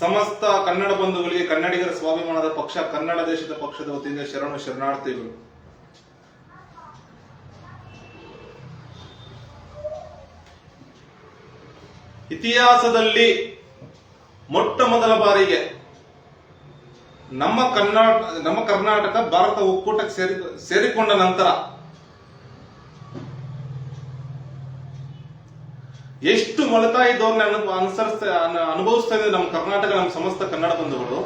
ಸಮಸ್ತ ಕನ್ನಡ ಬಂಧುಗಳಿಗೆ ಕನ್ನಡಿಗರ ಸ್ವಾಭಿಮಾನದ ಪಕ್ಷ ಕನ್ನಡ ದೇಶದ ಪಕ್ಷದ ವತಿಯಿಂದ ಶರಣು ಶರಣಾರ್ಥಿಗಳು. ಇತಿಹಾಸದಲ್ಲಿ ಮೊಟ್ಟ ಮೊದಲ ಬಾರಿಗೆ ನಮ್ಮ ಕರ್ನಾಟಕ ಭಾರತ ಒಕ್ಕೂಟಕ್ಕೆ ಸೇರಿಕೊಂಡ ನಂತರ ಎಷ್ಟು ಮಲತಾಯಿ ಧೋರಣೆ ಅನುಭವಿಸ್ತಾ ಇದೆ ನಮ್ಮ ಕರ್ನಾಟಕ, ನಮ್ಮ ಸಮಸ್ತ ಕನ್ನಡ ಬಂಧುಗಳು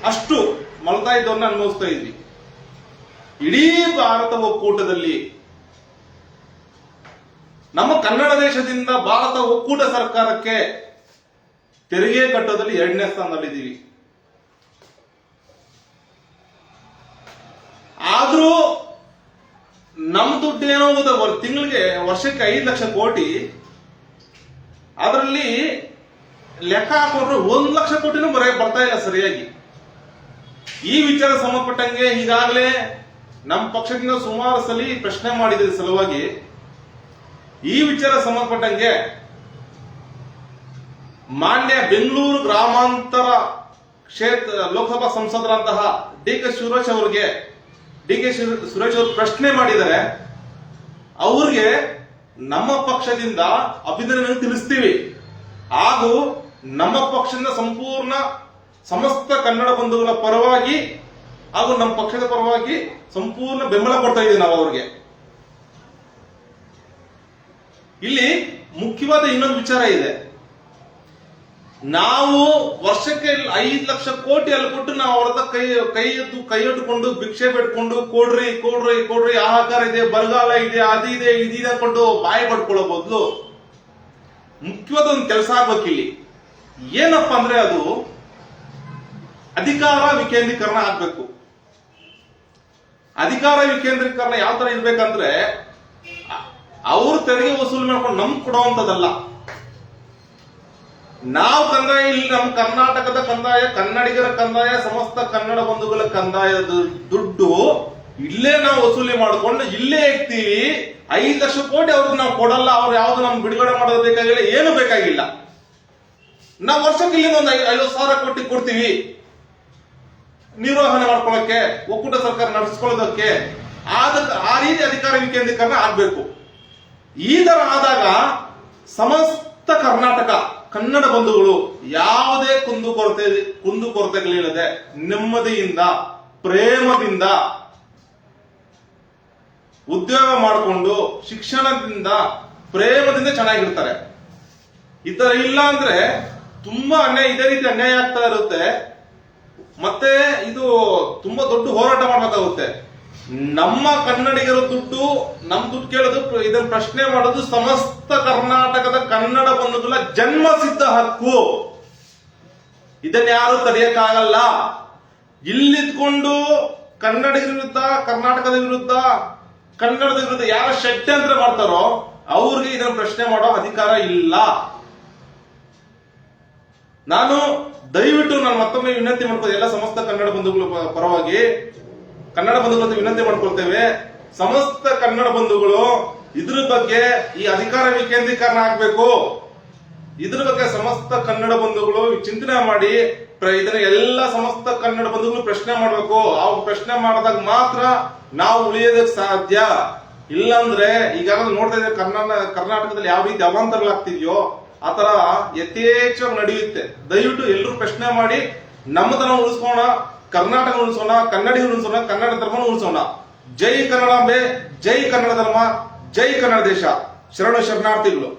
ಅಷ್ಟು ಮಲತಾಯಿ ಧೋರಣೆ ಅನುಭವಿಸ್ತಾ ಇದ್ವಿ. ಇಡೀ ಭಾರತ ಒಕ್ಕೂಟದಲ್ಲಿ ನಮ್ಮ ಕನ್ನಡ ದೇಶದಿಂದ ಭಾರತ ಒಕ್ಕೂಟ ಸರ್ಕಾರಕ್ಕೆ ತೆರಿಗೆ ಕಟ್ಟೋದಲ್ಲಿ 2ನೇ ಸ್ಥಾನದಲ್ಲಿದ್ದೀವಿ. ಆದ್ರೂ ನಮ್ ದುಡ್ಡು ಏನೋ ತಿಂಗಳಿಗೆ ವರ್ಷಕ್ಕೆ 5 ಲಕ್ಷ ಕೋಟಿ, ಅದರಲ್ಲಿ ಲೆಕ್ಕ ಹಾಕೊಂಡ್ರೆ 1 ಲಕ್ಷ ಕೋಟಿನೂ ಬರ್ತಾ ಇಲ್ಲ ಸರಿಯಾಗಿ. ಈ ವಿಚಾರ ಸಂಬಂಧಪಟ್ಟಂಗೆ ಈಗಾಗಲೇ ನಮ್ಮ ಪಕ್ಷದಿಂದ ಸುಮಾರು ಸಲ ಪ್ರಶ್ನೆ ಮಾಡಿದ ಸಲುವಾಗಿ ಈ ವಿಚಾರ ಸಂಬಂಧಪಟ್ಟಂಗೆ ಮಾನ್ಯ ಬೆಂಗಳೂರು ಗ್ರಾಮಾಂತರ ಕ್ಷೇತ್ರ ಲೋಕಸಭಾ ಸಂಸದರಂತಹ ಡಿ ಕೆ ಸುರೇಶ್ ಅವರು ಪ್ರಶ್ನೆ ಮಾಡಿದರೆ ಅವ್ರಿಗೆ ನಮ್ಮ ಪಕ್ಷದಿಂದ ಅಭಿನಂದನೆ ತಿಳಿಸ್ತೀವಿ. ಹಾಗೂ ನಮ್ಮ ಪಕ್ಷದಿಂದ ಸಂಪೂರ್ಣ ಸಮಸ್ತ ಕನ್ನಡ ಬಂಧುಗಳ ಪರವಾಗಿ ಹಾಗೂ ನಮ್ಮ ಪಕ್ಷದ ಪರವಾಗಿ ಸಂಪೂರ್ಣ ಬೆಂಬಲ ಕೊಡ್ತಾ ಇದ್ದೀವಿ ನಾವು ಅವ್ರಿಗೆ. ಇಲ್ಲಿ ಮುಖ್ಯವಾದ ಇನ್ನೊಂದು ವಿಚಾರ ಇದೆ. ನಾವು ವರ್ಷಕ್ಕೆ 5 ಲಕ್ಷ ಕೋಟಿ ಅಲ್ಲಿ ಕೊಟ್ಟು ನಾವು ಅವ್ರದ ಕೈ ಎತ್ತುಕೊಂಡು ಭಿಕ್ಷೆ ಬಿಟ್ಕೊಂಡು ಕೊಡ್ರಿ ಆಹಾಕಾರ ಇದೆ, ಬರಗಾಲ ಇದೆ, ಅದಿದೆ ಇದಿದೆ ಕೊಂಡು ಬಾಯಿ ಪಡ್ಕೊಳ್ಳೋ ಬದಲು ಮುಖ್ಯವಾದ ಒಂದು ಕೆಲಸ ಆಗ್ಬೇಕಿಲ್ಲಿ. ಏನಪ್ಪಾ ಅಂದ್ರೆ ಅದು ಅಧಿಕಾರ ವಿಕೇಂದ್ರೀಕರಣ ಆಗ್ಬೇಕು. ಅಧಿಕಾರ ವಿಕೇಂದ್ರೀಕರಣ ಯಾವ ತರ ಇರ್ಬೇಕಂದ್ರೆ ಅವ್ರು ತೆರಿಗೆ ವಸೂಲು ಮಾಡ್ಕೊಂಡು ನಮ್ಗೆ ಕೊಡುವಂತದಲ್ಲ. ನಾವು ಕಂದಾಯ, ಇಲ್ಲಿ ನಮ್ಮ ಕರ್ನಾಟಕದ ಕಂದಾಯ, ಕನ್ನಡಿಗರ ಕಂದಾಯ, ಸಮಸ್ತ ಕನ್ನಡ ಬಂಧುಗಳ ಕಂದಾಯದ ದುಡ್ಡು ಇಲ್ಲೇ ನಾವು ವಸೂಲಿ ಮಾಡ್ಕೊಂಡು ಇಲ್ಲೇ ಇರ್ತೀವಿ. 5 ಲಕ್ಷ ಕೋಟಿ ಅವ್ರಿಗೆ ನಾವು ಕೊಡಲ್ಲ. ಅವ್ರು ಯಾವ್ದು ನಮ್ಗೆ ಬಿಡುಗಡೆ ಮಾಡೋದು ಬೇಕಾಗಿಲ್ಲ, ಏನು ಬೇಕಾಗಿಲ್ಲ. ನಾವು ವರ್ಷಕ್ಕೆ ಇಲ್ಲಿಂದ ಒಂದು 50,000 ಕೋಟಿ ಕೊಡ್ತೀವಿ ನಿರ್ವಹಣೆ ಮಾಡ್ಕೊಳ್ಳೋಕೆ, ಒಕ್ಕೂಟ ಸರ್ಕಾರ ನಡೆಸ್ಕೊಳ್ಳೋದಕ್ಕೆ. ಆ ರೀತಿ ಅಧಿಕಾರ ವಿಕೇಂದ್ರೀಕರಣ ಆಗ್ಬೇಕು. ಈ ತರ ಆದಾಗ ಸಮಸ್ತ ಕರ್ನಾಟಕ ಕನ್ನಡ ಬಂಧುಗಳು ಯಾವುದೇ ಕುಂದುಕೊರತೆಗಳಿಲ್ಲದೆ ನೆಮ್ಮದಿಯಿಂದ ಪ್ರೇಮದಿಂದ ಉದ್ಯೋಗ ಮಾಡಿಕೊಂಡು ಶಿಕ್ಷಣದಿಂದ ಪ್ರೇಮದಿಂದ ಚೆನ್ನಾಗಿರ್ತಾರೆ. ಈ ತರ ಇಲ್ಲ ಅಂದ್ರೆ ತುಂಬಾ ಅನ್ಯಾಯ, ಇದೇ ರೀತಿ ಅನ್ಯಾಯ ಆಗ್ತಾ ಇರುತ್ತೆ. ಮತ್ತೆ ಇದು ತುಂಬಾ ದೊಡ್ಡ ಹೋರಾಟ ಮಾಡಬೇಕಾಗುತ್ತೆ. ನಮ್ಮ ಕನ್ನಡಿಗರ ದುಡ್ಡು, ನಮ್ ದುಡ್ಡು ಕೇಳೋದು, ಇದನ್ನ ಪ್ರಶ್ನೆ ಮಾಡೋದು ಸಮಸ್ತ ಕರ್ನಾಟಕದ ಕನ್ನಡ ಬಂಧುಗಳ ಜನ್ಮ ಸಿದ್ಧ ಹಕ್ಕು. ಇದನ್ನ ಯಾರು ತಡೆಯಕ್ಕಾಗಲ್ಲ. ಇಲ್ಲಿದ್ಕೊಂಡು ಕನ್ನಡಿಗರ ವಿರುದ್ಧ, ಕರ್ನಾಟಕದ ವಿರುದ್ಧ, ಕನ್ನಡದ ವಿರುದ್ಧ ಯಾರ ಷಡ್ಯಂತ್ರ ಮಾಡ್ತಾರೋ ಅವ್ರಿಗೆ ಇದನ್ನ ಪ್ರಶ್ನೆ ಮಾಡೋ ಅಧಿಕಾರ ಇಲ್ಲ. ನಾನು ದಯವಿಟ್ಟು ಮತ್ತೊಮ್ಮೆ ವಿನಂತಿ ಮಾಡ್ಕೋದು, ಎಲ್ಲ ಸಮಸ್ತ ಕನ್ನಡ ಬಂಧುಗಳ ಪರವಾಗಿ ಕನ್ನಡ ಬಂಧುಗಳ ವಿನಂತಿ ಮಾಡ್ಕೊಳ್ತೇವೆ. ಸಮಸ್ತ ಕನ್ನಡ ಬಂಧುಗಳು ಇದ್ರ ಬಗ್ಗೆ, ಈ ಅಧಿಕಾರ ವಿಕೇಂದ್ರೀಕರಣ ಆಗ್ಬೇಕು, ಇದ್ರ ಬಗ್ಗೆ ಸಮಸ್ತ ಕನ್ನಡ ಬಂಧುಗಳು ಚಿಂತನೆ ಮಾಡಿ ಇದನ್ನ ಎಲ್ಲ ಸಮಸ್ತ ಕನ್ನಡ ಬಂಧುಗಳು ಪ್ರಶ್ನೆ ಮಾಡ್ಬೇಕು. ಅವ್ರು ಪ್ರಶ್ನೆ ಮಾಡಿದಾಗ ಮಾತ್ರ ನಾವು ಉಳಿಯೋದಕ್ಕೆ ಸಾಧ್ಯ. ಇಲ್ಲಾಂದ್ರೆ ಈಗಾಗಲೇ ನೋಡ್ತಾ ಇದ್ರೆ ಕರ್ನಾಟಕದಲ್ಲಿ ಯಾವ ರೀತಿ ಅವಾಂತರಗಳಾಗ್ತಿದ್ಯೋ ಆ ತರ ಯಥೇಚ್ಛವಾಗಿ ನಡೆಯುತ್ತೆ. ದಯವಿಟ್ಟು ಎಲ್ಲರೂ ಪ್ರಶ್ನೆ ಮಾಡಿ ನಮ್ಮತನ ಉಳಿಸ್ಕೋಣ, ಕರ್ನಾಟಕ ಉಳಿಸೋಣ, ಕನ್ನಡಿಗರು ಉಳಿಸೋಣ, ಕನ್ನಡ ಧರ್ಮ ಉಳಿಸೋಣ. ಜೈ ಕನ್ನಡಾಂಬೆ, ಜೈ ಕನ್ನಡ ಧರ್ಮ, ಜೈ ಕನ್ನಡ ದೇಶ. ಶರಣು ಶರಣಾರ್ಥಿಗಳು.